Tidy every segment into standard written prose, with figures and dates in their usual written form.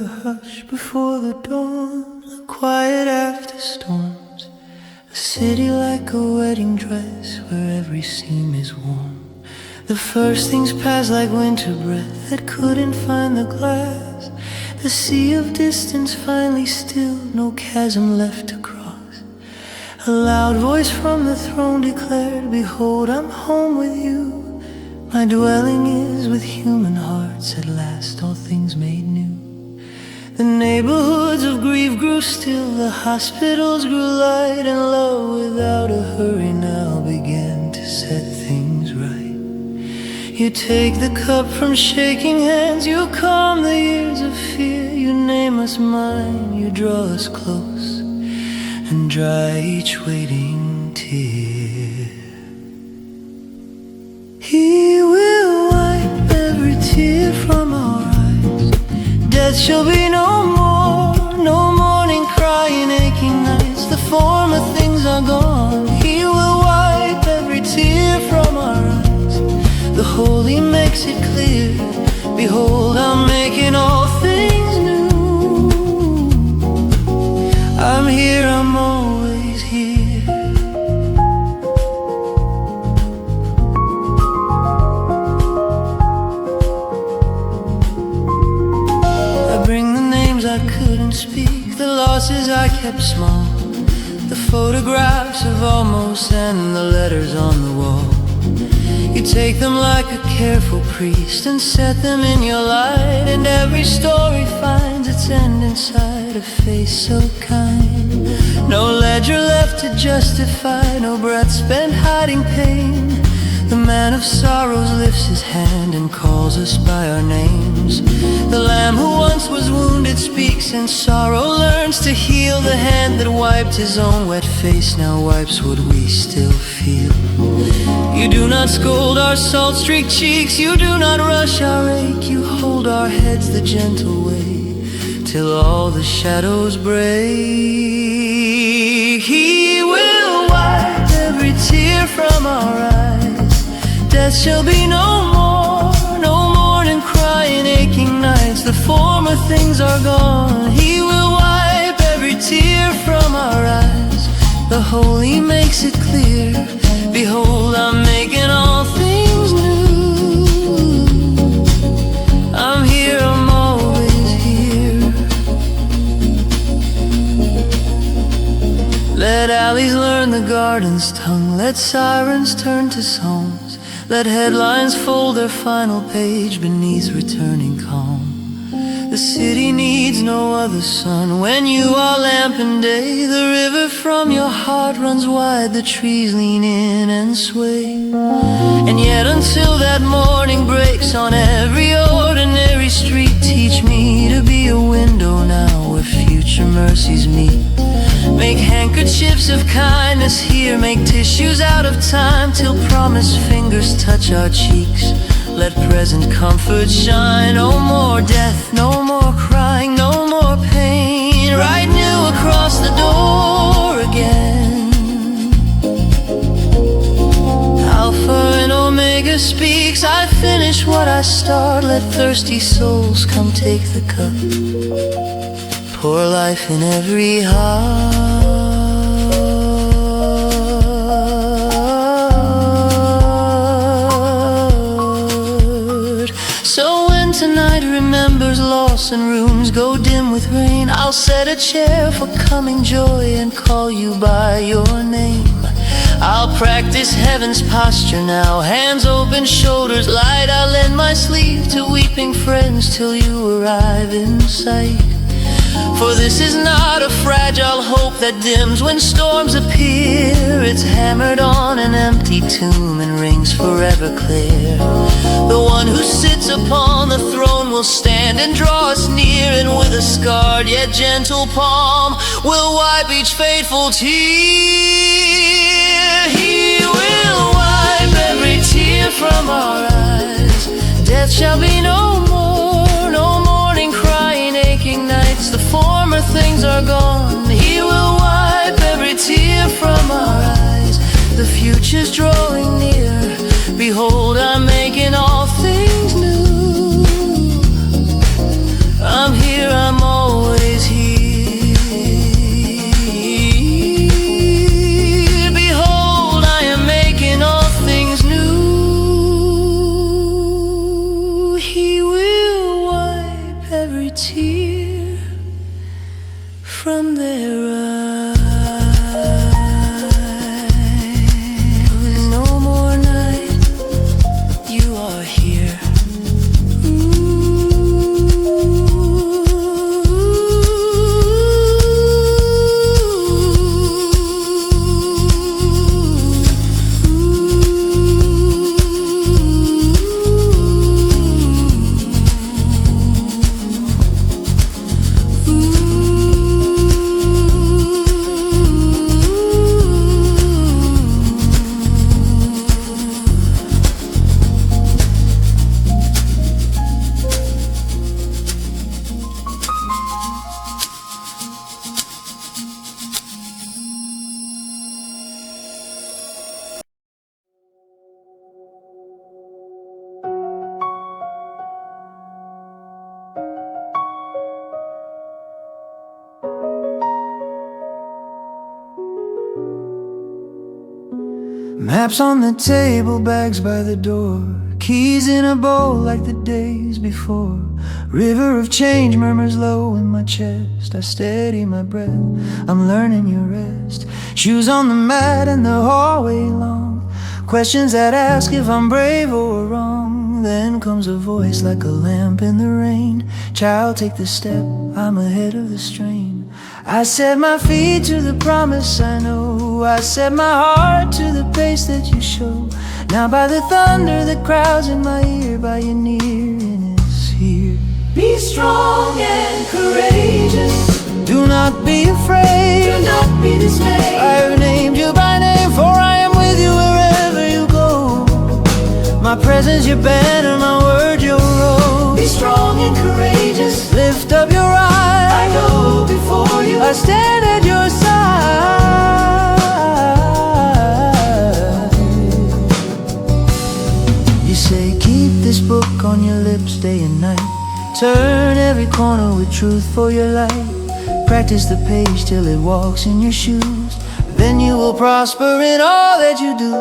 hush before the dawn, a quiet after storms, a city like a wedding dress where every seam is warm. The first things pass like winter breath that couldn't find the glass. The sea of distance finally still, no chasm left to cross. A loud voice from the throne declared, behold, I'm home with you. My dwelling is with human hearts, at last all things made new. The neighborhoods of grief grew still, the hospitals grew light, and love without a hurry now began to set things right. You take the cup from shaking hands, you calm the years of fear, you name us mine, you draw us close and dry each waiting tear. He will wipe every tear from our eyes. Death shall be no more, no mourning, crying, aching nights. The former things are gone. He will wipe every tear from our eyes. The Holy makes it clear, behold, I'm making all things new. I'm here, I'm always here. I bring the names I couldn't speak, the losses I kept small, the photographs of almost and the letters on the wall. You take them like a careful priest and set them in your light, and every story finds its end inside a face so kind. No ledger left to justify, no breath spent hiding pain. The man of sorrows lifts his hand and calls us by our names. The lamb who once was wounded speaks, and sorrow learns to heal. The hand that wiped his own wet face now wipes what we still feel. You do not scold our salt-streaked cheeks, you do not rush our ache. You hold our heads the gentle way till all the shadows break. He will wipe every tear from our eyes. Death shall be no more, no mourning, crying, aching nights. The former things are gone. He will wipe every tear from our eyes. The Holy makes it clear, behold, I'm making all things new. I'm here, I'm always here. Let alleys learn the garden's tongue, let sirens turn to songs, let headlines fold their final page beneath returning calm. The city needs no other sun when you are lamp and day. The river from your heart runs wide, the trees lean in and sway. And yet until that morning breaks on every ordinary street, teach me to be a window now where future mercies meet. Make handkerchiefs of kindness here, make tissues out of time till promised fingers touch our cheeks. Let present comfort shine. No more death, no more crying, no more pain. Right new across the door again. Alpha and Omega speaks, I finish what I start. Let thirsty souls come take the cup. Pour life in every heart. Tonight remembers loss and rooms go dim with rain, I'll set a chair for coming joy and call you by your name. I'll practice heaven's posture now, hands open, shoulders light. I'll lend my sleeve to weeping friends till you arrive in sight. For this is not a fragile hope that dims when storms appear. It's hammered on an empty tomb and rings forever clear. The one who sits upon the throne will stand and draw us near, and with a scarred yet gentle palm will wipe each fateful tear. He will wipe every tear from our eyes. Death shall be no more, no mourning, crying, aching nights. The former things are gone. He will wipe every tear from our eyes. The future's drawing near. Behold, I'm making all things new. I'm here, I'm Maps on the table, bags by the door, keys in a bowl like the days before. River of change murmurs low in my chest. I steady my breath, I'm learning your rest. Shoes on the mat and the hallway long, questions that ask if I'm brave or wrong. Then comes a voice like a lamp in the rain. Child, take the step, I'm ahead of the strain. I set my feet to the promise I know, I set my heart to the pace that you show. Now by the thunder that crowds in my ear, by your nearness here. Be strong and courageous, do not be afraid, do not be dismayed. I have named you by name, for I am with you wherever you go. My presence your banner, my word your road. Be strong and courageous, lift up your eyes, I go before you, I stand at your side. You say keep this book on your lips day and night, turn every corner with truth for your light. Practice the page till it walks in your shoes, then you will prosper in all that you do.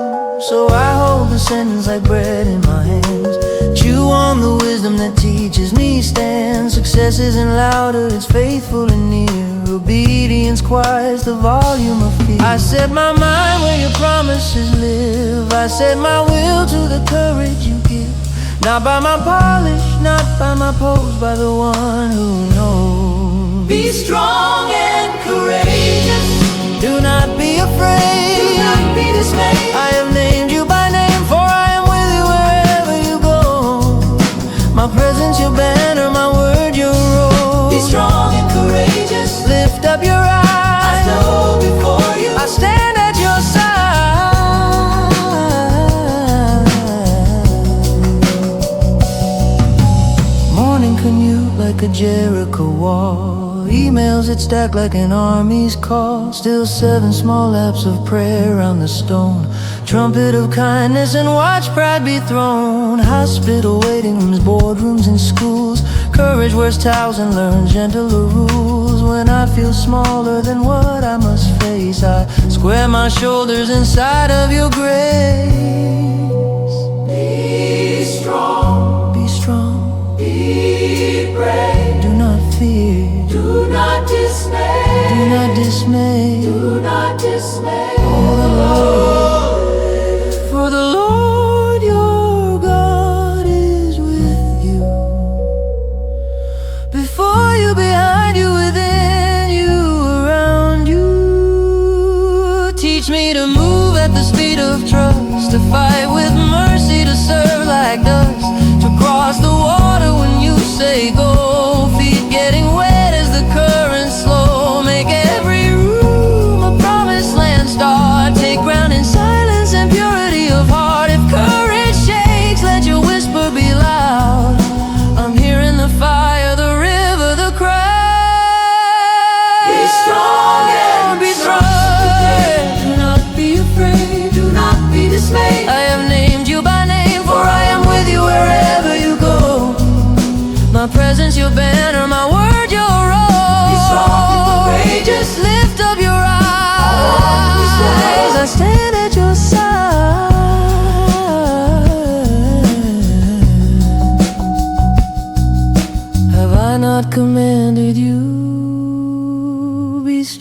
So I hold the sentence like bread in my hands, chew on the wisdom that teaches me stand. Success isn't louder, it's faithful and near. Obedience quiets the volume of fear. I set my mind where your promises live, I set my will to the courage you give. Not by my polish, not by my pose, by the one who knows. Be strong and courageous, do not be afraid, do not be dismayed. I have named you by name, for I am with you wherever you go. My presence your banner, my word your road. Be strong and courageous, lift up your eyes, I go before you, I stand at your side. Morning commute like a Jericho wall, emails that stack like an army's call. Still 7 small laps of prayer on the stone, trumpet of kindness and watch pride be thrown. Hospital waiting rooms, boardrooms and schools, courage wears towels and learns gentler rules. When I feel smaller than what I must face, I square my shoulders inside of your grace. be strong, Be strong, be brave, do not fear, do not dismay, do not dismay. do not dismay. For the Lord your God is with you, before you, behind you, within you, around you. Teach me to move at the speed of trust, to fight with mercy, to serve like dust, to cross the water when you say go. Feet getting wet as the current slow, make every room a promised land star. Take ground in silence and purity of heart. If courage shakes, let your whisper be loud. I'm hearing the fire, the river, the cry. Be strong and be strong, do not be afraid, do not be dismayed. I have named you by name, for I am with you wherever you go. My presence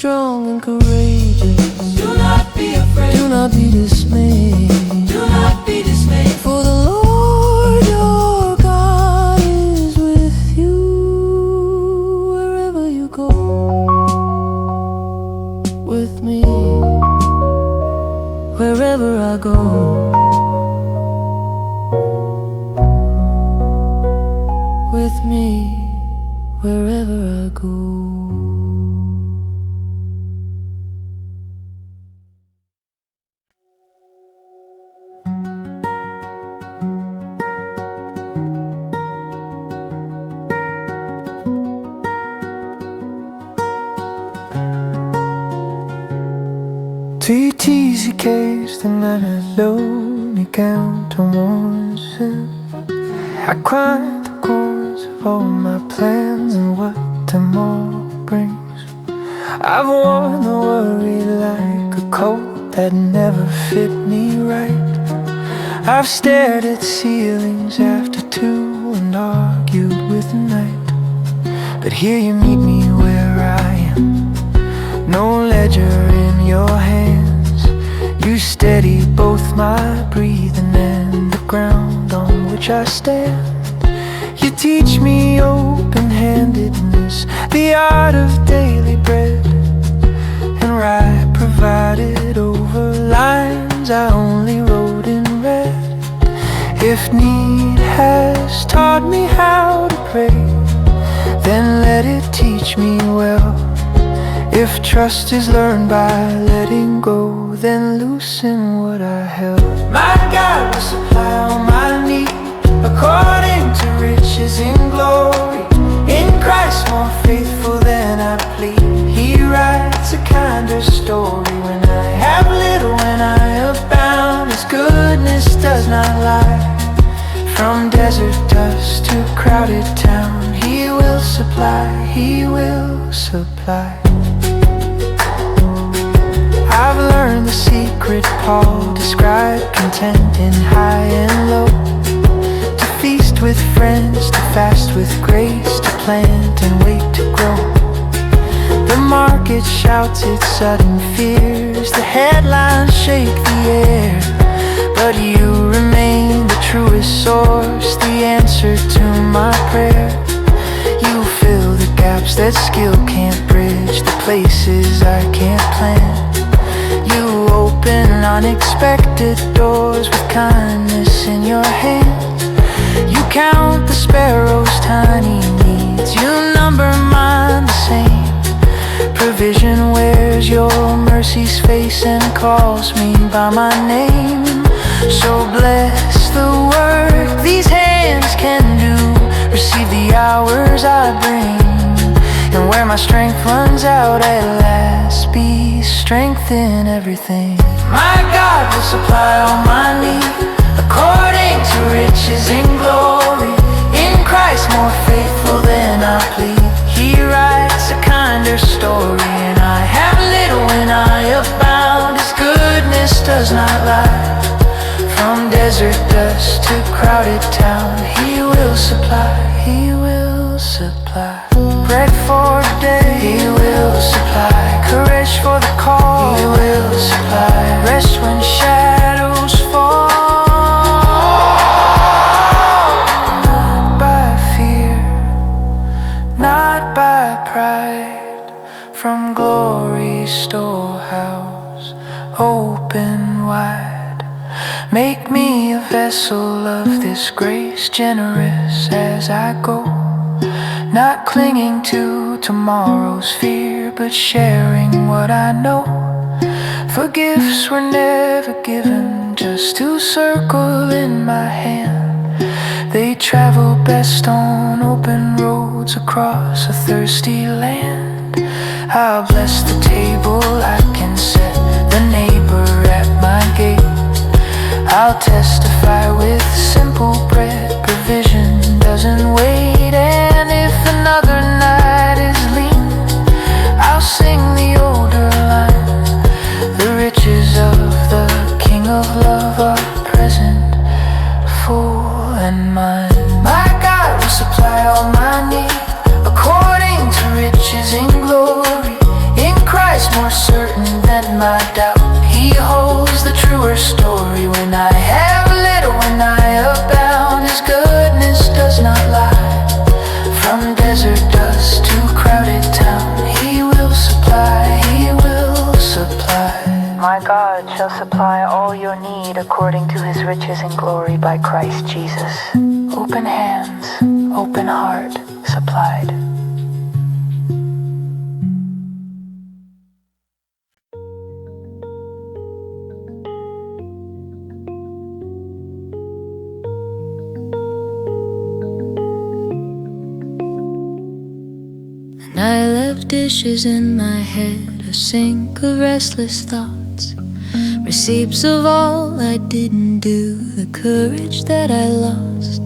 strong and courageous. Do not be afraid. Do not be dismayed. Do not be dismayed. For the Lord your God is with you wherever you go. With me, wherever I go. With me, wherever I go. Do you tease your case the night alone? You count on one cent. I cry the chords of all my plans and what tomorrow brings. I've worn the worry like a coat that never fit me right. I've stared at ceilings after two and argued with the night. But here you meet me where I am, no ledger in your hands. You steady both my breathing and the ground on which I stand. You teach me open-handedness, the art of daily bread, and right provided over lines I only wrote in red. If need has taught me how to pray, then let it teach me well. If trust is learned by letting go, then loosen what I held. My God will supply all my need according to riches in glory. In Christ more faithful than I plead. He writes a kinder story. When I have little, when I abound, His goodness does not lie. From desert dust to crowded town, He will supply, He will supply. I've learned the secret Paul described, content in high and low. To feast with friends, to fast with grace, to plant and wait to grow. The market shouts its sudden fears, the headlines shake the air, but you remain the truest source, the answer to my prayer. You fill the gaps that skill can't bridge, the places I can't plan. You open unexpected doors with kindness in your hand. You count the sparrows' tiny needs, you number mine the same. Provision wears your mercy's face and calls me by my name. So bless the work these hands can do, receive the hours I bring, and where my strength runs out at last, be strength in everything. My God will supply all my need according to riches in glory. In Christ more faithful than I plead. He writes a kinder story. And I have little when I abound. His goodness does not lie. From desert dust to crowded town, He will supply, He will supply. Bread for today, He will supply. Courage for the call, He will supply. Rest when shadows fall. Not by fear, not by pride. From glory's storehouse, open wide. Make me a vessel of this grace, generous as I go. Not clinging to tomorrow's fear, but sharing what I know. For gifts were never given just to circle in my hand. They travel best on open roads across a thirsty land. I'll bless the table I can set, the neighbor at my gate. I'll testify with simple bread, provision doesn't wait. And if another night is lean, I'll sing the older line. The riches of the King of Love are present, full and mine. My God will supply all my need according to riches in glory. In Christ is more certain than my doubt. He holds the truer story. When I have little, when I abound, His goodness does not lie. From desert dust to crowded town, He will supply, He will supply. My God shall supply all your need according to His riches and glory by Christ Jesus. Open hands, open heart, supplied. And I left dishes in my head, a sink of restless thoughts, receipts of all I didn't do, the courage that I lost.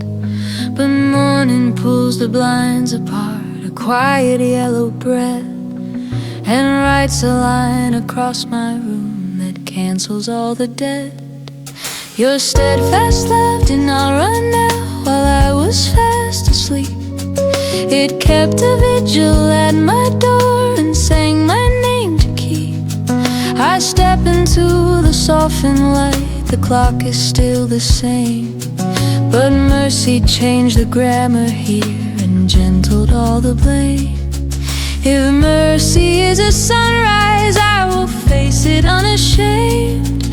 But morning pulls the blinds apart, a quiet yellow breath, and writes a line across my room that cancels all the debt. Your steadfast love did not run out while I was fast asleep. It kept a vigil at my door and sang my name to keep. I step into the softened light, the clock is still the same, but mercy changed the grammar here and gentled all the blame. If mercy is a sunrise, I will face it unashamed.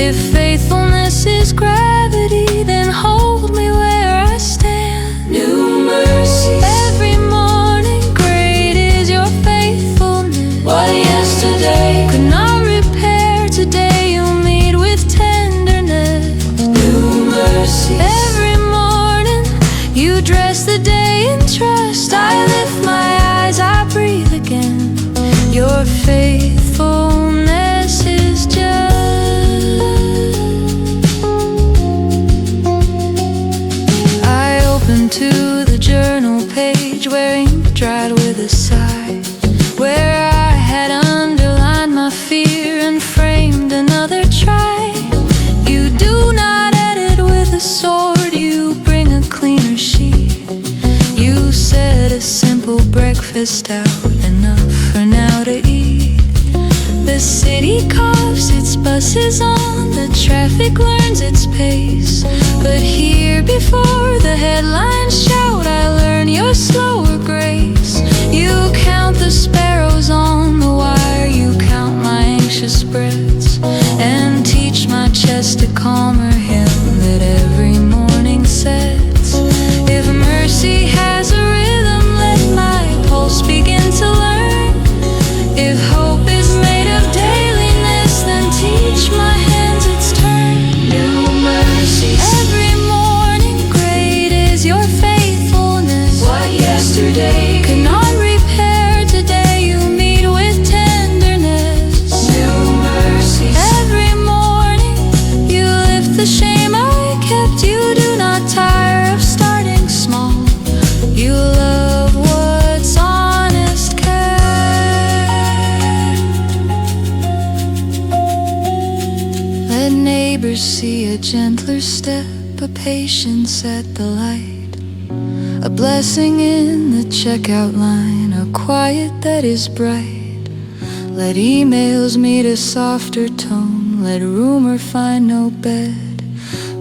If faithfulness is gravity, then hold me where I stand. New mercies every morning, great is your faithfulness. What yesterday could not repair, today you'll meet with tenderness. New mercies every morning, you dress the day in trust. I lift my eyes, I breathe again. Your faithfulness is just. I open to the journal page where ink dried with a sigh, where I had underlined my fear and framed another try. You do not edit with a sword, you bring a cleaner sheet. You set a simple breakfast out, enough for now to eat. The city coughs, its buses on, the traffic learns its pace. But here before the headlines shout, I learn your slower grace. You count the sparrows on the wire, you count my anxious breaths, and teach my chest a calmer hymn that every morning sets. If mercy has a rhythm, let my pulse begin to learn. If hope is made of dailiness, then teach my hands its turn. New mercies every morning, great is your faithfulness. What yesterday could not repair, today you meet with tenderness. New mercies every morning, you lift the shame I kept. You do not tire of starting small, you love what's honest kept. Let neighbors see a gentler step, a patience at the light, a blessing in the checkout line, a quiet that is bright. Let emails meet a softer tone, let rumor find no bed.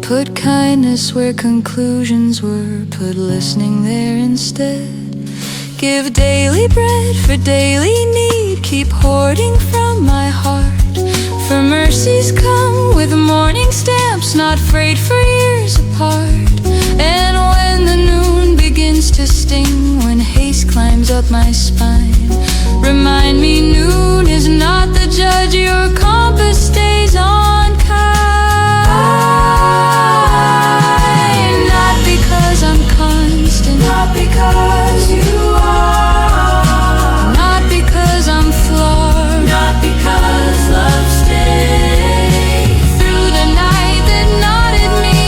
Put kindness where conclusions were, put listening there instead. Give daily bread for daily need, keep hoarding from my heart. For mercies come with morning stamps, not frayed for years apart. And when the noon begins to sting, when haste climbs up my spine, remind me noon is not the judge, your compass stays on kind. Not because I'm constant, not because you are, not because I'm flawed, not because love stays. Through the night that nodded me,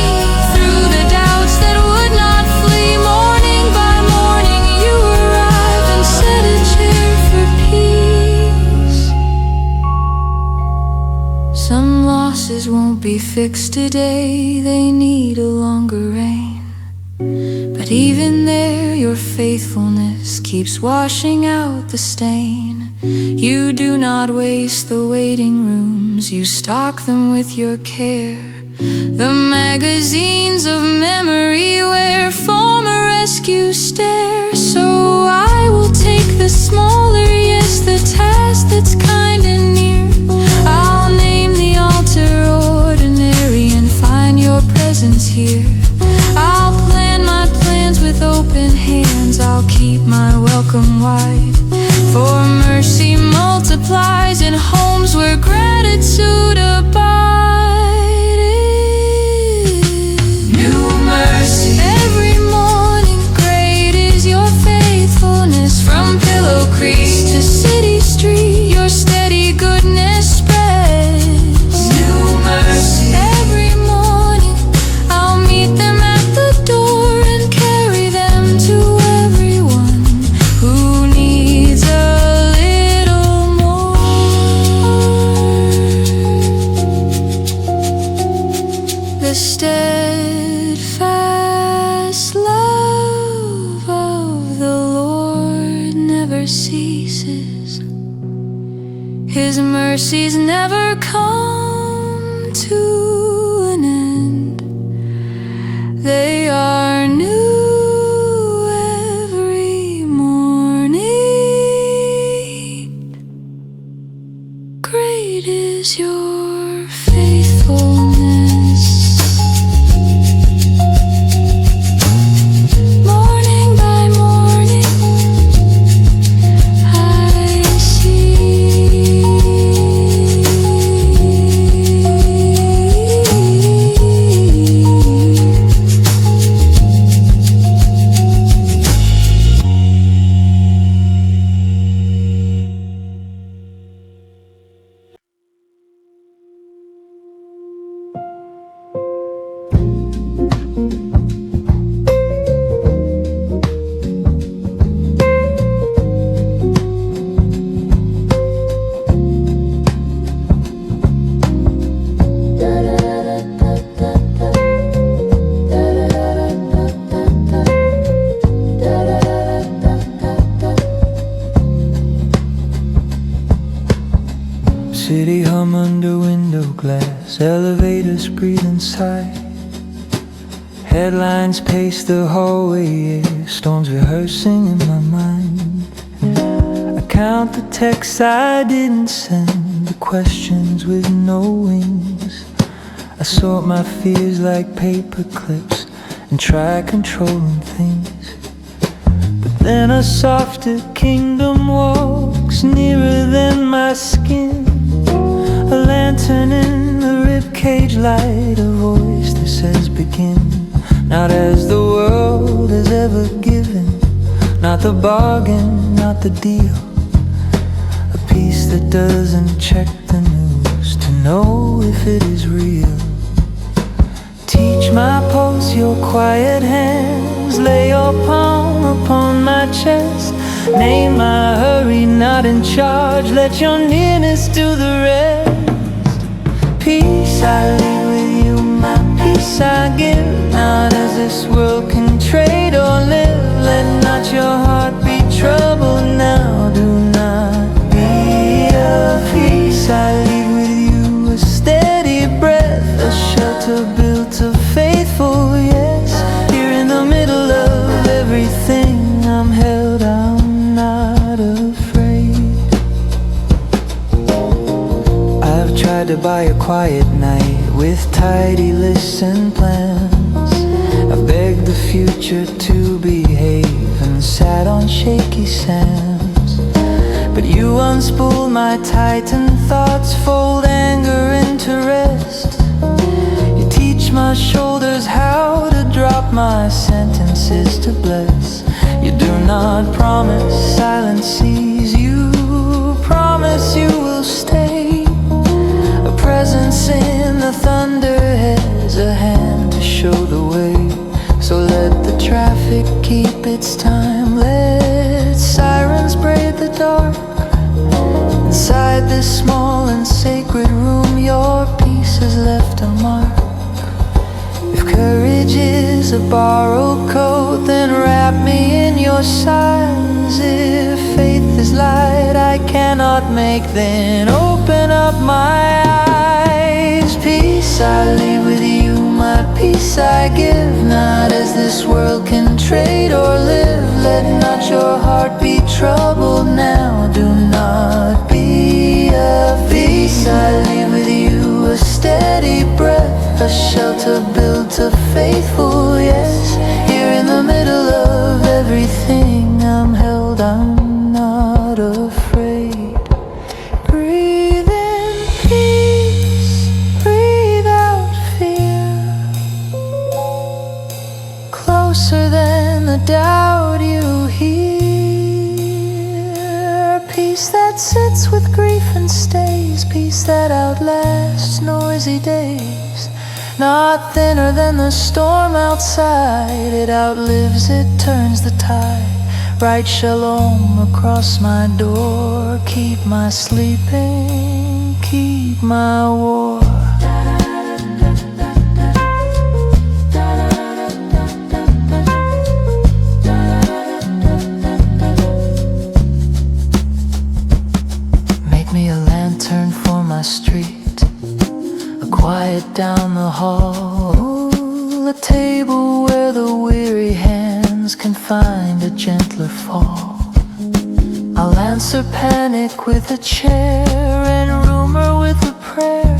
through the doubts that would not flee, morning by morning you arrive and set a chair for peace. Some losses won't be fixed today, they need a longer reign. But even there your faithfulness keeps washing out the stain. You do not waste the waiting rooms, you stock them with your care. The magazines of memory where former rescue stare. So I will take the smaller, yes, the task that's kind and near. I'll name the altar ordinary and find your presence here. I'll plan my plans with open hands, I'll keep my welcome wide. For mercy multiplies in homes where gratitude abides. New mercy every morning, great is your faithfulness. From Pillow Creek to City Street, your steady goodness spreads. New mercy every morning, I'll meet them at the door and carry them to everyone who needs a little more. The steadfast love of the Lord never ceases. His mercies never come to an end. They are new every morning. Great is your faithfulness. Morning by morning, I see. City hum under window glass, elevators breathe inside. Headlines pace the hallway, air storms rehearsing in my mind. I count the texts I didn't send, the questions with no wings. I sort my fears like paper clips and try controlling things. But then a softer kingdom walks nearer than my skin. A lantern in the ribcage light, a voice that says begin. Not as the world has ever given, not the bargain, not the deal. A peace that doesn't check the news to know if it is real. Teach my pulse, your quiet hands, lay your palm upon my chest. Name my hurry, not in charge, let your nearness do the rest. Peace I leave with you, my peace I give. Not as this world can trade or live. Let not your heart be troubled now. Do not be afraid. Peace I leave with you, a steady breath, a shelter built of faithful yes. Here in the middle of everything, I'm held, I'm not afraid. I've tried to buy a quiet night with tidy lists and plans. I've begged the future to behave and sat on shaky sands. But you unspool my tightened thoughts, fold anger into rest. You teach my shoulders how to drop my sentences to bless. You do not promise silent seas, you promise you will stay. A presence in the thunder has a hand to show the way. So let the traffic keep its time, let sirens braid the dark. Inside this small and sacred room, your peace has left a mark. If courage is a borrowed coat, then wrap me in your sighs. If faith is light I cannot make, then open up my eyes. Peace I leave with you, my peace I give, not as this world can trade or live. Let not your heart be troubled now, do not be afraid. Peace I leave with you, a steady breath, a shelter built to faithful, yes. Here in the middle of everything I'm held, I'm not afraid. Breathe in peace, breathe out fear, closer than the doubt you hear. Peace that sits with grief and stays, peace that outlasts noisy days. Not thinner than the storm outside, it outlives, it turns the tide. Write shalom across my door, keep my sleeping, keep my war. Make me a lantern for my street, a quiet down the hall, a table where the weary hands can find a gentler fall. I'll answer panic with a chair and rumor with a prayer.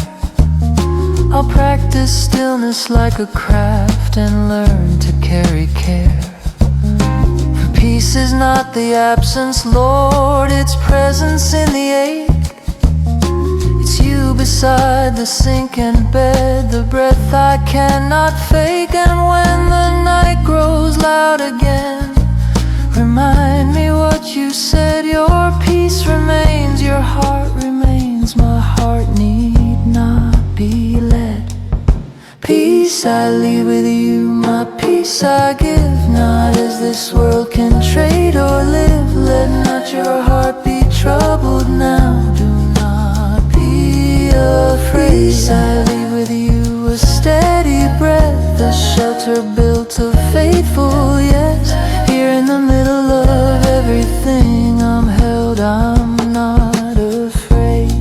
I'll practice stillness like a craft and learn to carry care. For peace is not the absence, Lord, it's presence in the ache. It's you beside the sinking bed, the breath I cannot fake. And when the night grows loud again, remind me what you said. Your peace remains, your heart remains, my heart need not be led. Peace I leave with you, my peace I give, not as this world can trade or live. Let not your heart be troubled now, do not be afraid. Peace I leave with you, a steady breath, a shelter built of faithful, yes. Here in the middle of everything I'm held, I'm not afraid.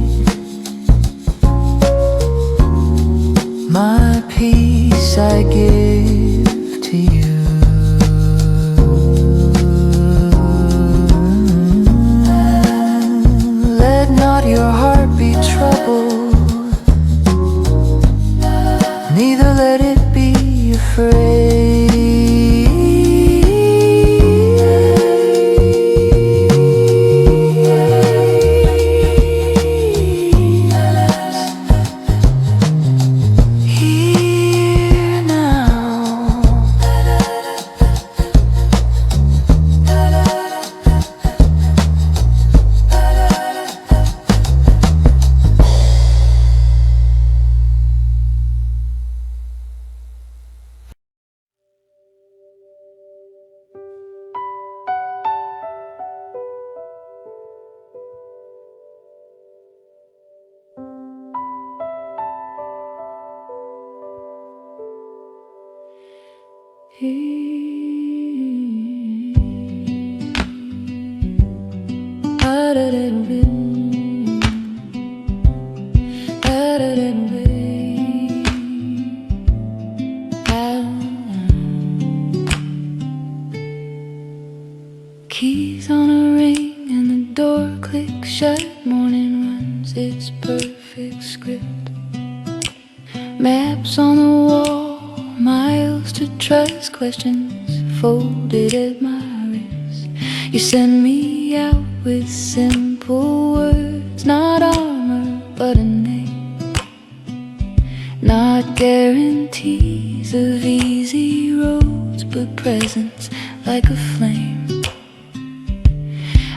My peace I give to you. Let not your heart be troubled, neither let it be afraid. Here now, keys on a ring and the door clicks shut. Morning runs its perfect script. Maps on the wall, miles to trust, questions folded at my wrist. You send me out with simple words, not armor but a name, not guarantees of easy roads, but presence like a flame.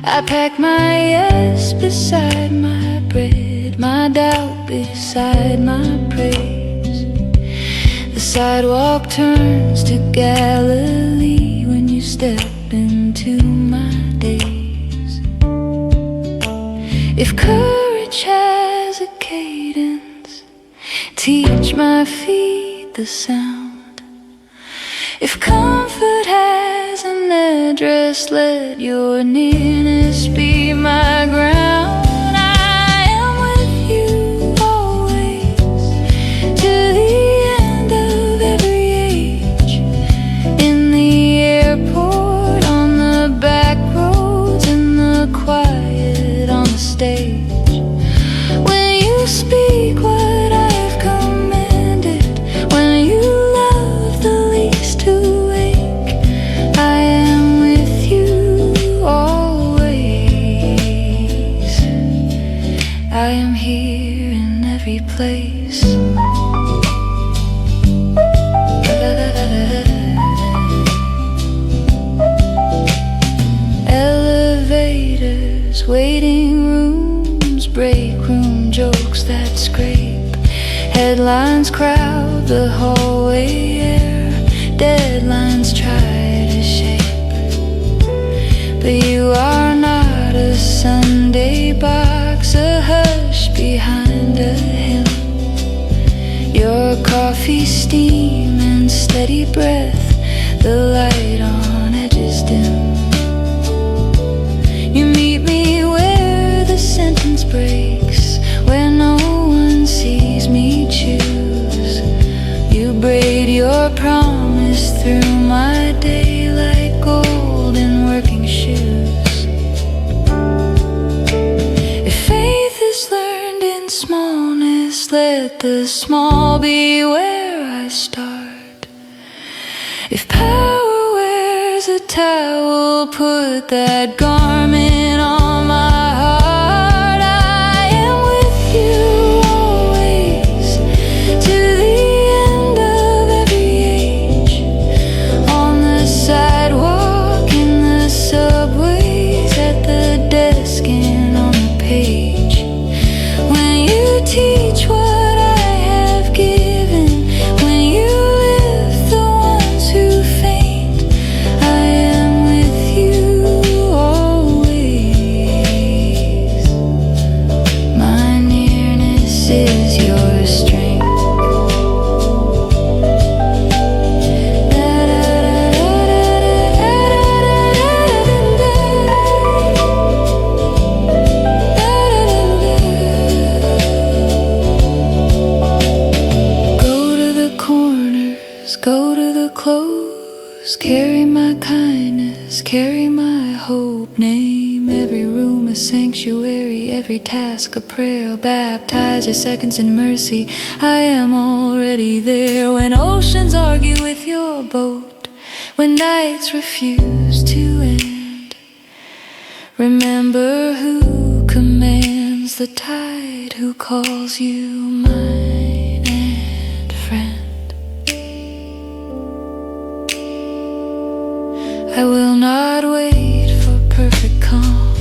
I pack my yes beside my bread, my doubt beside my praise. The sidewalk turns to Galilee when you step into my days. If courage has a cadence, teach my feet the sound. If comfort has an address, let your nearness be my ground. I am with you always, to the end of every age. In the airport, on the back roads, in the quiet on the stage. When you speak what I have commanded, when you love the least who wake, I am with you always. I am here in every place. Elevators, waiting rooms, break room jokes that scrape. Headlines crowd the hallway air, deadlines try to shape. But you are not a Sunday box, a hush behind a hill. Your coffee steam and steady breath, the light on edges dim. You meet me where the sentence breaks, where no one sees me choose. You braid your promise through my day like gold in working shoes. If faith is learned in smallness, let the small be where I start. If power wears a towel, put that garment on my heart. I am with you always, to the end of every age. On the sidewalk, in the subways, at the desk and on the page. When you teach what I have given, when you lift the ones who faint, I am with you always. My nearness is your strength. Go to the corners, go to the close, carry my kindness, carry my hope. Name every room a sanctuary, every task a prayer. Baptize your seconds in mercy, I am already there. When oceans argue with your boat, when nights refuse to end, remember who commands the tide, who calls you mine and friend. I will not wait for perfect calm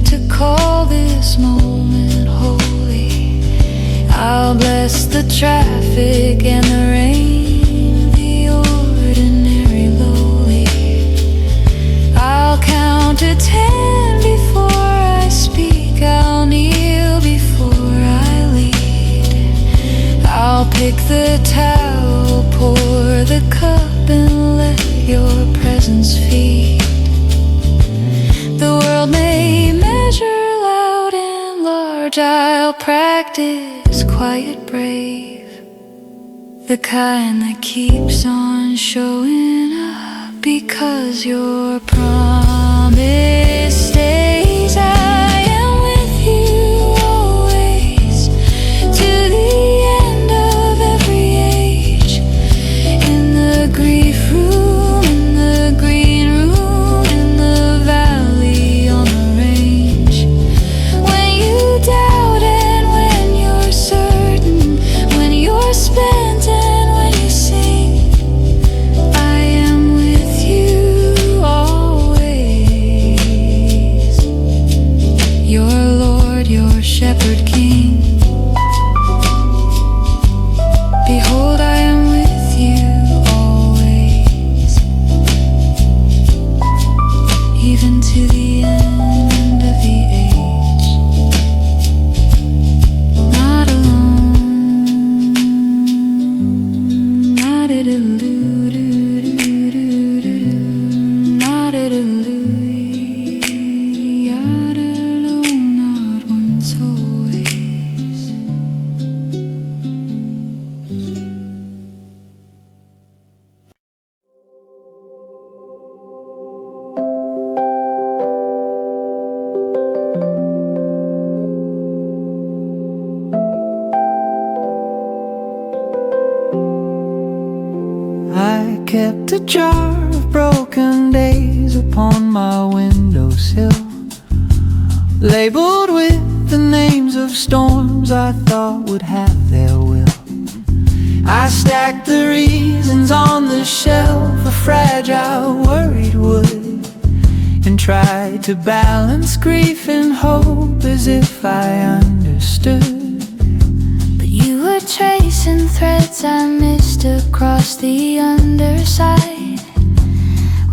to call this moment holy. I'll bless the traffic and the rain, the ordinary lowly. I'll count to 10 before I speak, I'll kneel before I lead. I'll pick the towel, pour the cup, and let your presence feed. The world may measure loud and large, I'll practice quiet brave, the kind that keeps on showing up because your promise stays. I am with you always, to the end of every age. In the grief room, in the green room, in the valley, on the range. When you doubt and when you're certain, when you're spent and when you sing, I am with you always. Your Lord, your Shepherd King. Behold, I am with you always, even to the end of the age. Not alone, not at a kept a jar of broken days upon my windowsill, labeled with the names of storms I thought would have their will. I stacked the reasons on the shelf, a fragile, worried wood, and tried to balance grief and hope as if I understood. But you were tracing threads I missed across the underside,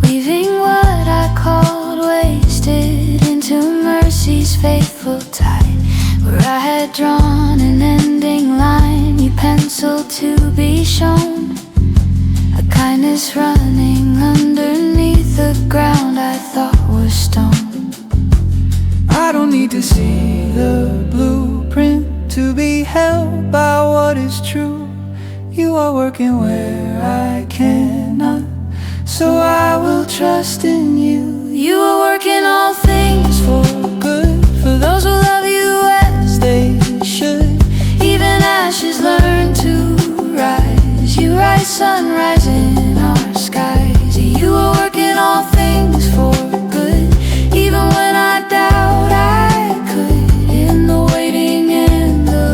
weaving what I called wasted into Mercies' faithful tide. Where I had drawn an ending line, you penciled to be shown, a kindness running underneath the ground I thought was stone. I don't need to see the blueprint to be held by what is true. You are working where I cannot, so I will trust in you. You are working all things For good, for those who love you as they should. even ashes learn to rise. You write sunrise in our skies. You are working all things for good, even when I doubt I could. In the waiting in the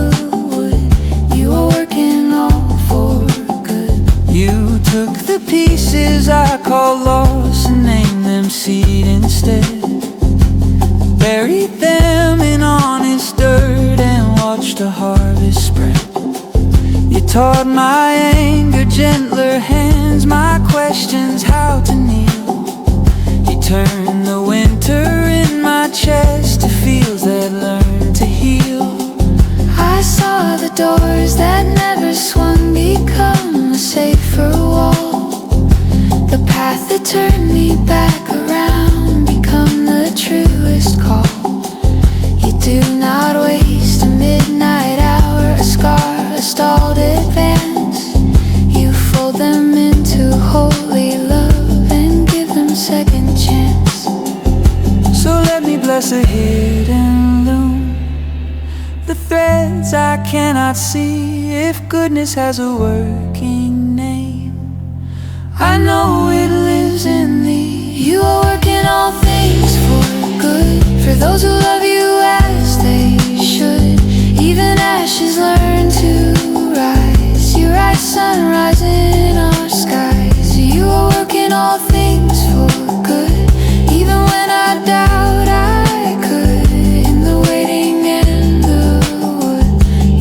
wood, you are working all for good. You took the pieces I call lost and named them seed instead, buried them in honest dirt and watched the harvest spread. You taught my anger gentler hands, my questions how to kneel. You turned the winter in my chest to fields that learn to heal. I saw the doors that never swung become a safer wall, the path that turned me back around become the truest call. You do not waste a midnight hour, a scar, a stalled advance. You fold them into holy love and give them second chance. So let me bless a hidden loom, the threads I cannot see. If goodness has a working name, I know it lives in thee. You are working all things for good, for those who love you as they should. Even ashes learn to rise. You write sunrise in our skies. You are working all things for good, even when I doubt I could. In the waiting and the wood,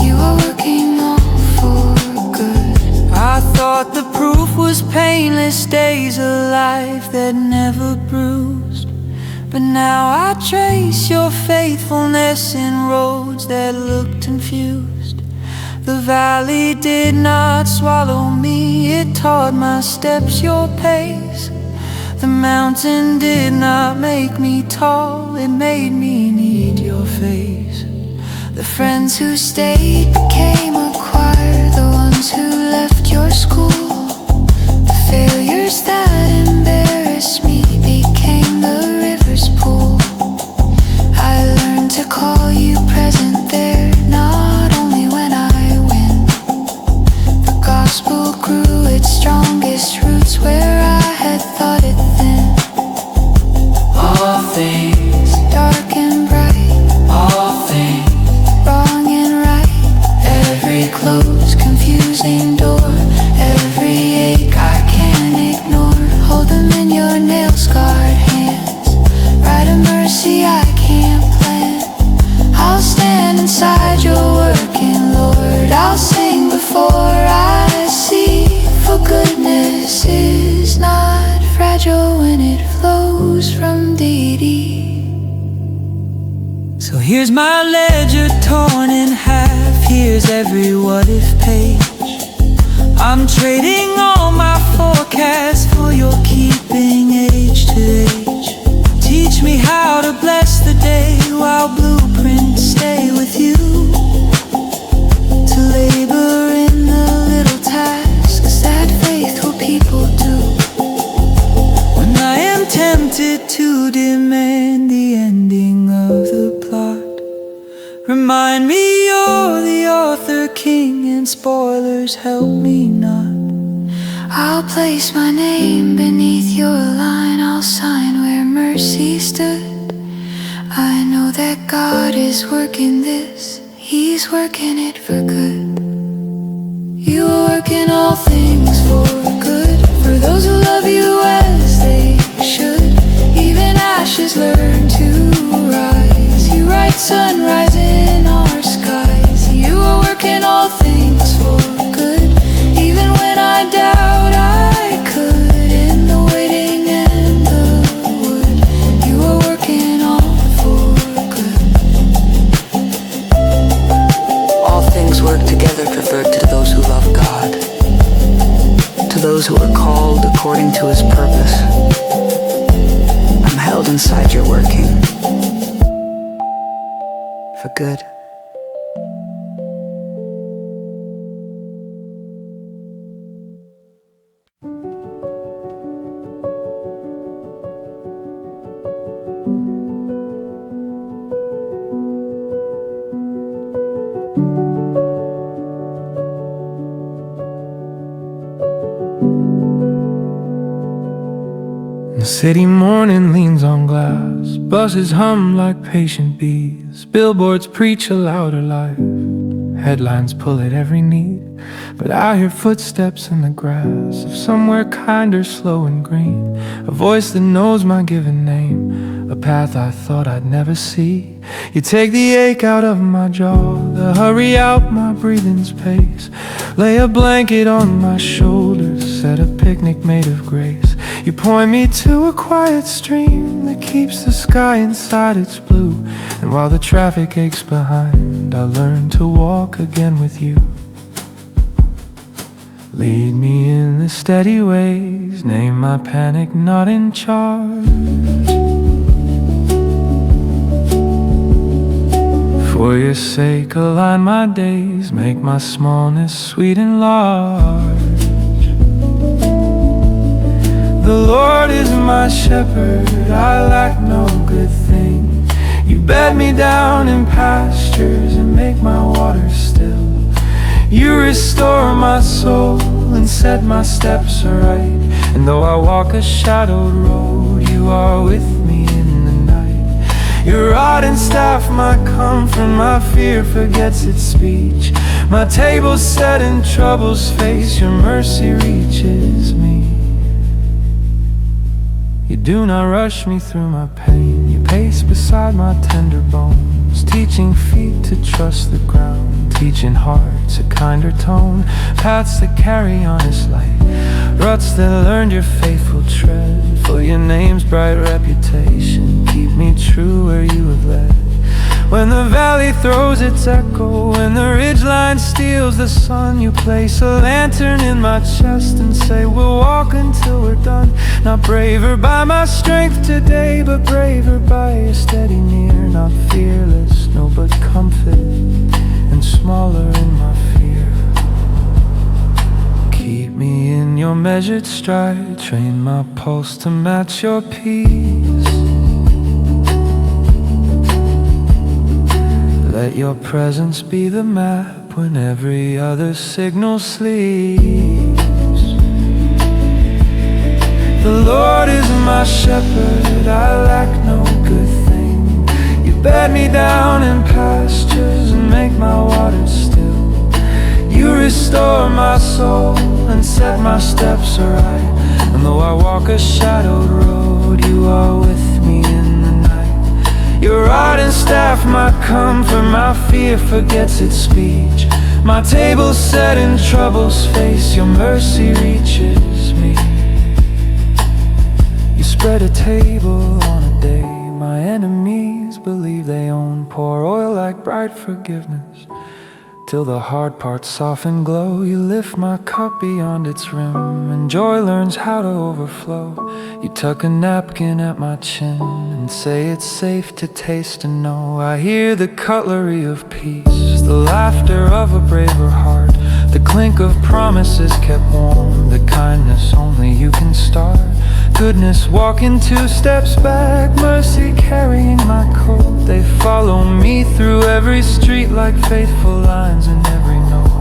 you are working all for good. I thought the proof was painless days, a life that never bruised. But now I trace your faithfulness in roads that looked confused. The valley did not swallow me, it taught my steps your pace. The mountain did not make me tall, it made me need your face. The friends who stayed became a choir, the ones who left your school. The failures that embarrassed me became the river's pool. I learned to call you present there, not only when I win. The gospel grew its strongest roots where I had thought it thin. All things, Dark and bright, all things, wrong and right, every closed, confusing door, every ache I can't ignore. Hold them in your nail-scarred hands, write a mercy I can't plan. I'll stand inside your working, Lord. I'll sing before I see, for goodness is not fragile when it flows from deity. So here's my ledger torn in half, here's every what if page. I'm trading all my forecasts for your keeping age to age. Teach me how to bless the day while blueprints stay with you. To labor in the little tasks that faithful people do. When I am tempted to demand the ending of the plot, remind me you're the author, king, and spoilers help me not. I'll place my name beneath your line. I'll sign where mercy stood. I know that God is working this. He's working it for good. You are working all things for good, for those who love you as they should. Even ashes learn to rise. You write sunrise in our skies. You are working all things for good, even when I doubt I could. In the waiting and the wood, you are working all for good. All things work together for good to those who love God, to those who are called according to His purpose. I'm held inside your working for good. The city morning leans on glass, buses hum like patient bees, billboards preach a louder life, headlines pull at every need. But I hear footsteps in the grass of somewhere kinder, slow and green, a voice that knows my given name, a path I thought I'd never see. You take the ache out of my jaw, the hurry out my breathing's pace, lay a blanket on my shoulders, set a picnic made of grace. You point me to a quiet stream that keeps the sky inside its blue, and while the traffic aches behind, I learn to walk again with you. Lead me in the steady ways, name my panic not in charge. For your sake align my days, make my smallness sweet and large. The Lord is my shepherd, I lack no good thing. You bed me down in pastures and make my waters still. You restore my soul and set my steps aright. And though I walk a shadowed road, you are with me in the night. Your rod and staff my comfort, my fear forgets its speech. My table's set in trouble's face, your mercy reaches me. You do not rush me through my pain, you pace beside my tender bones, teaching feet to trust the ground, teaching hearts a kinder tone, paths that carry honest light, ruts that learned your faithful tread. For your name's bright reputation, keep me true where you have led. When the valley throws its echo, when the ridgeline steals the sun, you place a lantern in my chest and say we'll walk until we're done. Not braver by my strength today, but braver by your steady near. Not fearless, no, but comfort, and smaller in my fear. Keep me in your measured stride, train my pulse to match your peace. Let your presence be the map when every other signal sleeps. The Lord is my shepherd, I lack no good thing. You bed me down in pastures and make my waters still. You restore my soul and set my steps aright. And though I walk a shadowed road, you are with me in the night. Your rod and staff my comfort, my fear forgets its speech. My table's set in trouble's face, your mercy reaches me. You spread a table on a day my enemies believe they own. Pour oil like bright forgiveness, till the hard parts soften glow. You lift my cup beyond its rim, and joy learns how to overflow. You tuck a napkin at my chin and say it's safe to taste and know. I hear the cutlery of peace, the laughter of a braver heart, the clink of promises kept warm, the kindness only you can start. Goodness walking 2 steps back, mercy carrying my coat. They follow me through every street like faithful lines in every note.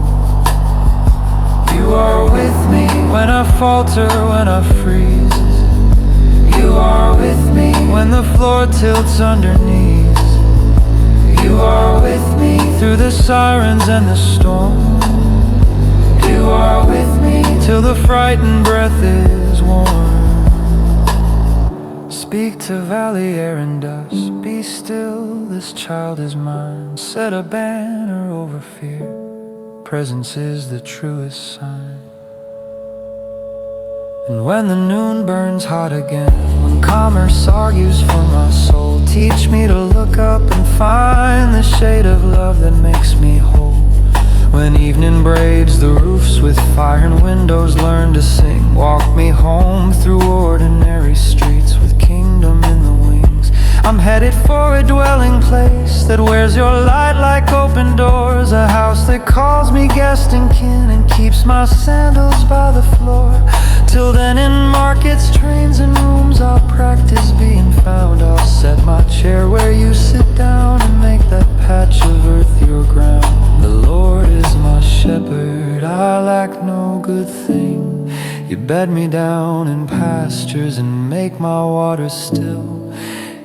You are with me when I falter, when I freeze, You are with me. when the floor tilts underneath, You are with me. through the sirens and the storm, You are with me. till the frightened breath is warm. Speak to valley, air and dust, be still, this child is mine. Set a banner over fear, presence is the truest sign. And when the noon burns hot again, when commerce argues for my soul, teach me to look up and find the shade of love that makes me whole. When evening braids the roofs with fire and windows learn to sing, walk me home through ordinary streets with kingdom in the wings. I'm headed for a dwelling place that wears your light like open doors, a house that calls me guest and kin and keeps my sandals by the floor. Till then, in markets, trains and rooms, I'll practice being found. I'll set my chair where you sit down and make that patch of earth your ground. The Lord is my shepherd, I lack no good thing. You bed me down in pastures and make my waters still.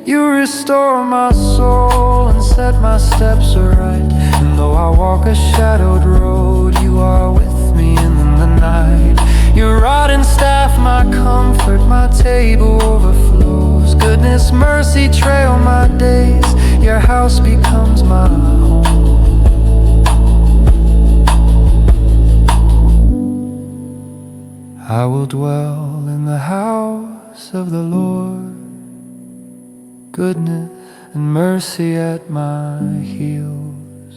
You restore my soul and set my steps aright. And though I walk a shadowed road, you are with me in the night. Your rod and staff, my comfort, my table overflows. Goodness, mercy trail my days, your house becomes my home. I will dwell in the house of the Lord, goodness and mercy at my heels.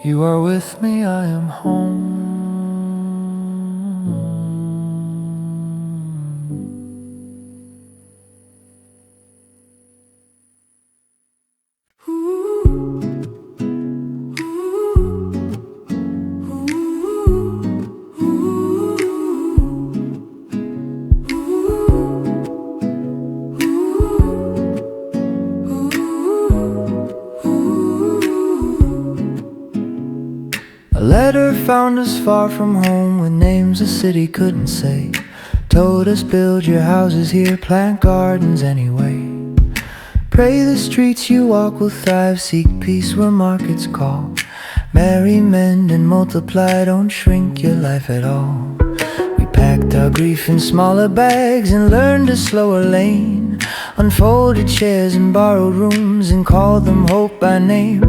You are with me, I am home. A letter found us far from home with names the city couldn't say. Told us build your houses here, plant gardens anyway. Pray the streets you walk will thrive, seek peace where markets call. Marry, mend and multiply, don't shrink your life at all. We packed our grief in smaller bags and learned a slower lane. Unfolded chairs in borrowed rooms and called them hope by name.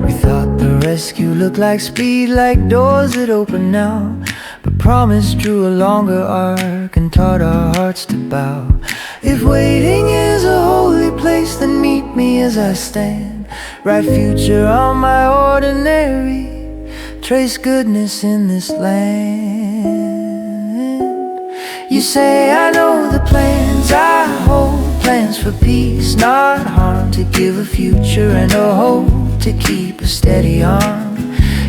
We thought the rescue looked like speed, like doors that open now. But promise drew a longer arc and taught our hearts to bow. If waiting is a holy place, then meet me as I stand. Write future on my ordinary, trace goodness in this land. You say I know the plans I hold, plans for peace, not harm, to give a future and a hope, to keep a steady arm.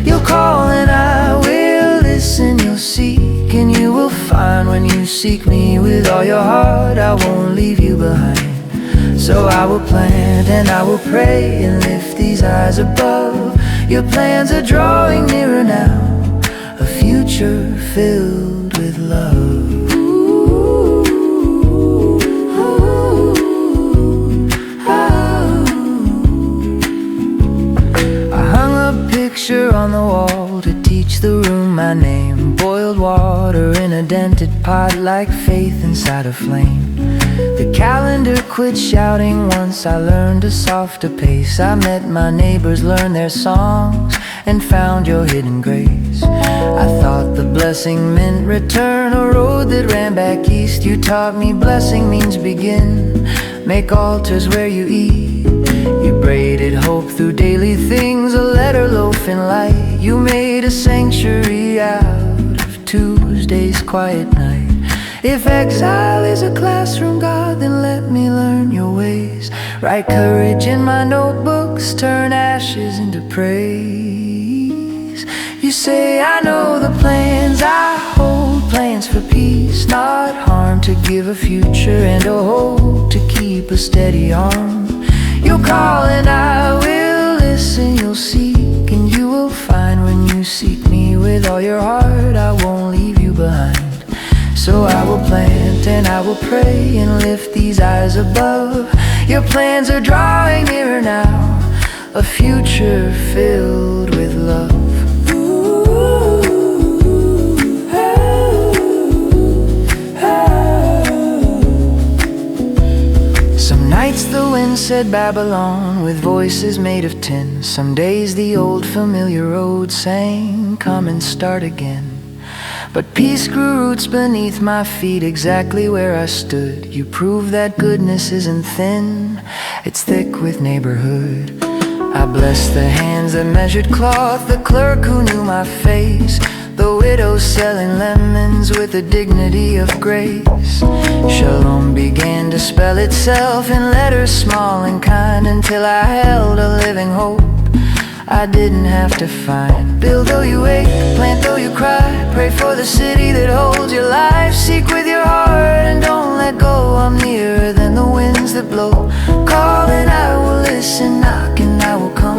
You'll call and I will listen, you'll seek and you will find. When you seek me with all your heart, I won't leave you behind. So I will plant and I will pray and lift these eyes above. Your plans are drawing nearer now, a future filled with love. On the wall to teach the room my name. Boiled water in a dented pot, like faith inside a flame. The calendar quit shouting once I learned a softer pace. I met my neighbors, learned their songs, and found your hidden grace. I thought the blessing meant return, a road that ran back east. You taught me blessing means begin, make altars where you eat. You braided hope through daily things, a letter loaf in light. You made a sanctuary out of Tuesday's quiet night. If exile is a classroom, God, then let me learn your ways. Write courage in my notebooks, turn ashes into praise. You say I know the plans I hold, plans for peace, not harm, to give a future and a hope, to keep a steady arm. You'll call and I will listen, you'll seek and you will find. When you seek me with all your heart, I won't leave you behind. So I will plant and I will pray and lift these eyes above. Your plans are drawing nearer now, a future filled with love. Some nights the wind said Babylon with voices made of tin. Some days the old familiar road sang, come and start again. But peace grew roots beneath my feet, exactly where I stood. You prove that goodness isn't thin, it's thick with neighborhood. I bless the hands that measured cloth, the clerk who knew my face, the widow selling lemons with the dignity of grace. Shalom began to spell itself in letters small and kind, until I held a living hope I didn't have to find. Build though you ache, plant though you cry, pray for the city that holds your life. Seek with your heart and don't let go. I'm nearer than the winds that blow. Call and I will listen, knock and I will come.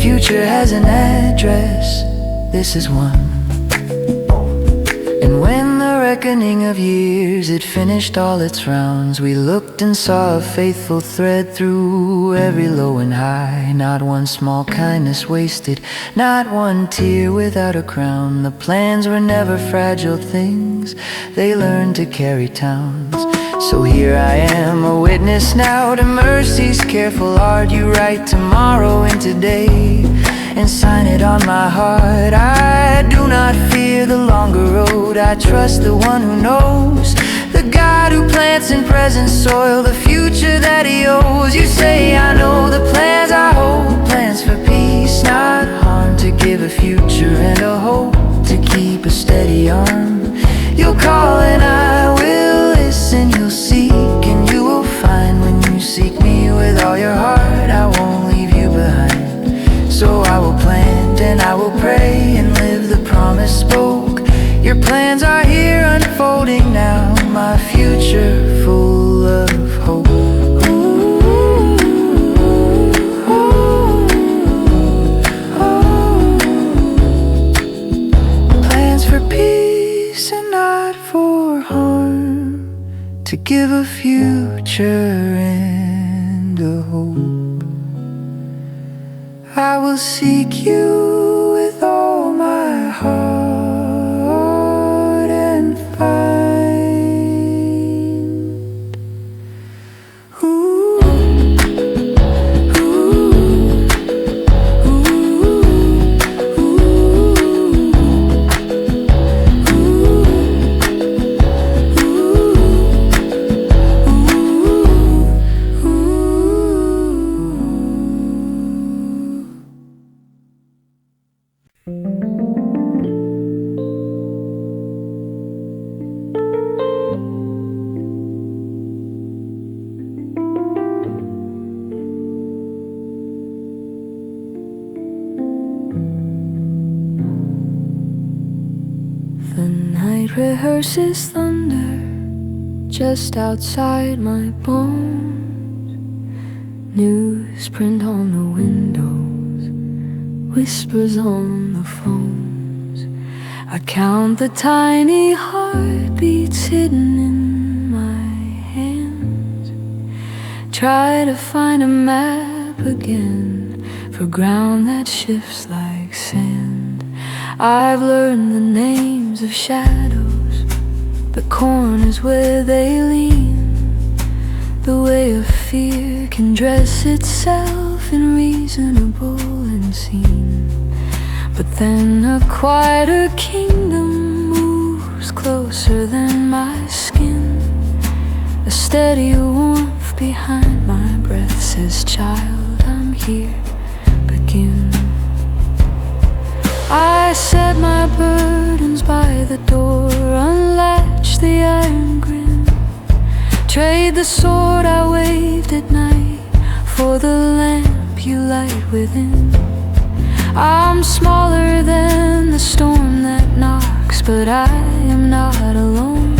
Future has an address, this is one. And when the reckoning of years had finished all its rounds, we looked and saw a faithful thread through every low and high. Not one small kindness wasted, not one tear without a crown. The plans were never fragile things, they learned to carry towns. So here I am, a witness now to Mercies' careful art. You write tomorrow in today and sign it on my heart. I do not fear the longer road, I trust the one who knows, the God who plants in present soil the future that he owes. You say I know the plans I hold, plans for peace, not harm, to give a future and a hope, to keep a steady arm. You'll call and I will listen, you'll seek and you will find. When you seek me with all your heart, I won't leave you behind. So I will plant and I will pray and live the promise spoke. Your plans are here unfolding now, my future full of hope. Plans for peace and not for harm, to give a future and a hope. I will seek you with all my heart and find. Ooh, ooh, ooh, The night rehearses thunder just outside my bones. Newsprint on the windows, whispers on the phones. I count the tiny heartbeats hidden in my hands. Try to find a map again for ground that shifts like sand. I've learned the names of shadows, the corners where they lean. The way of fear can dress itself in reasonable and seen. But then a quieter kingdom moves closer than my skin. A steadier warmth behind my breath says, child, I'm here, begin. I set my burdens by the door, unlatch the iron grin. Trade the sword I waved at night for the lamp you light within. I'm smaller than the storm that knocks, but I am not alone.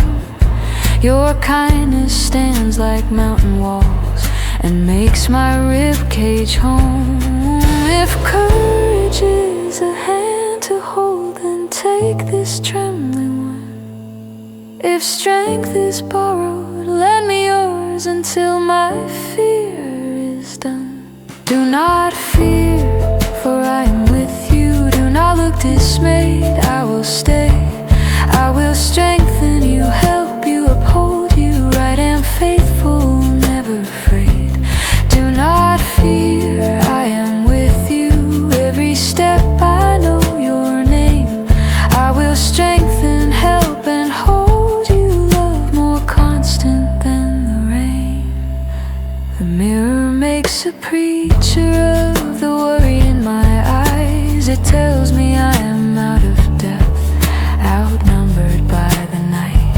Your kindness stands like mountain walls and makes my ribcage home. If courage is a hand to hold, then take this trembling one. If strength is borrowed, lend me yours until my fear is done. Do not fear, for I am with you. Do not look dismayed, I will stay. I will strengthen you, help you, uphold you, right and faithful, never afraid. Do not fear, I am with you. Every step I know your name. I will strengthen, help, and hold you. Love more constant than the rain. The mirror makes a preacher of the worry in my eyes. It tells me I am out of depth, outnumbered by the night.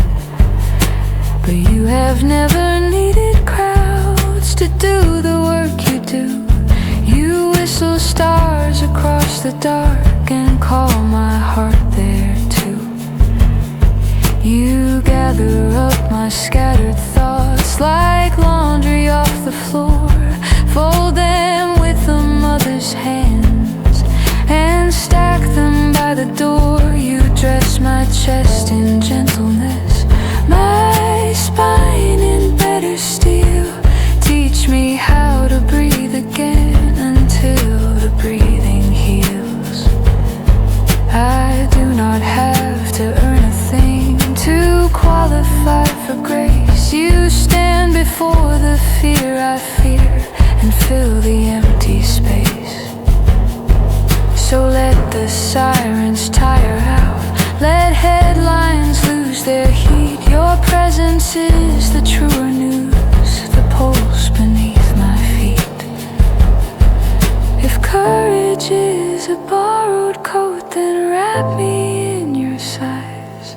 But you have never needed crowds to do the work you do. You whistle stars across the dark and call my heart there too. You gather up my scattered thoughts like laundry off the floor. Fold them with a mother's hands and stack them by the door. You dress my chest in gentleness, my spine in better steel. Teach me how to breathe again until the breathing heals. I do not have to earn a thing to qualify for grace. You stand before the fear I fear and fill the empty space. So let the sirens tire out, let headlines lose their heat. Your presence is the truer news, the pulse beneath my feet. If courage is a borrowed coat, then wrap me in your size.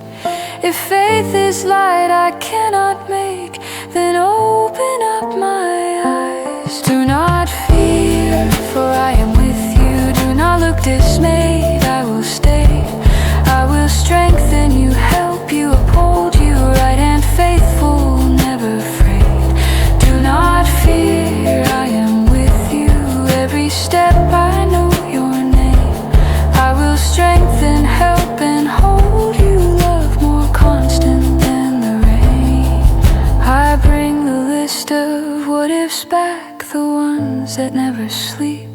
If faith is light I cannot make, then open up my eyes. Do not fear, for I am with you. Do not look dismayed, I will stay. I will strengthen you, help you, uphold you, right and faithful, never afraid. Do not fear, I am with you. Every step I know your name. I will strengthen, help, and hold you. Love more constant than the rain. I bring the list of what ifs back, the ones that never sleep.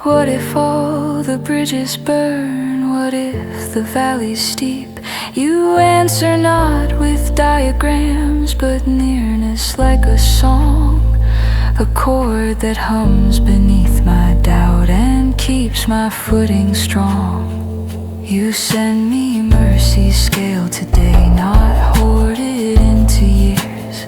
What if all the bridges burn? What if the valley's steep? You answer not with diagrams, but nearness like a song, a chord that hums beneath my doubt and keeps my footing strong. You send me mercy's scale today, not hoarded into years.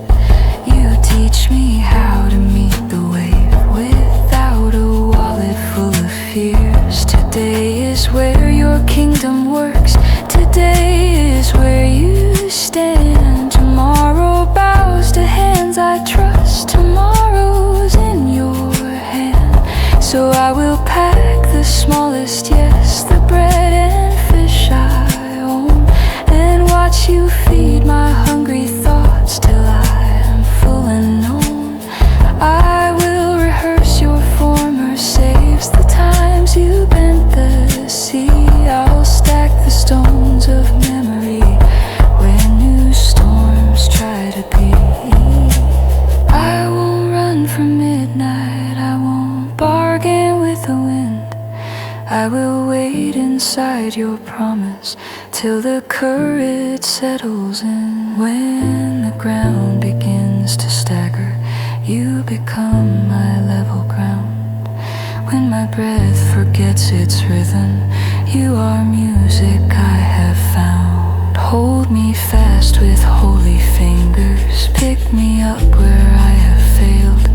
You teach me how to meet the wave without a wallet full of fears. Today is where your kingdom works. Today is where you stand. Tomorrow bows to hands I trust. Tomorrow's in your hand. So I will pack the smallest, yes, the bread and fish I own, and watch you feed my hungry thoughts till I am full and known. I will rehearse your former saves, the times you bent the sea. I'll stack the stones of memory when new storms try to be. I won't run from midnight, I won't bargain with the wind. I will wait inside your promise till the courage settles in. When the ground begins to stagger, you become my level ground. When my breath forgets its rhythm, you are music I have found. Hold me fast with holy fingers, pick me up where I have failed.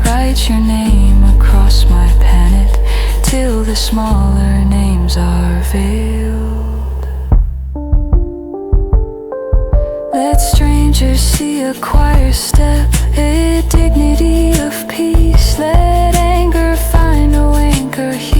Write your name across my planet till the smaller names are veiled. Let strangers see a choir step, a dignity of peace. Let anger find no anchor here.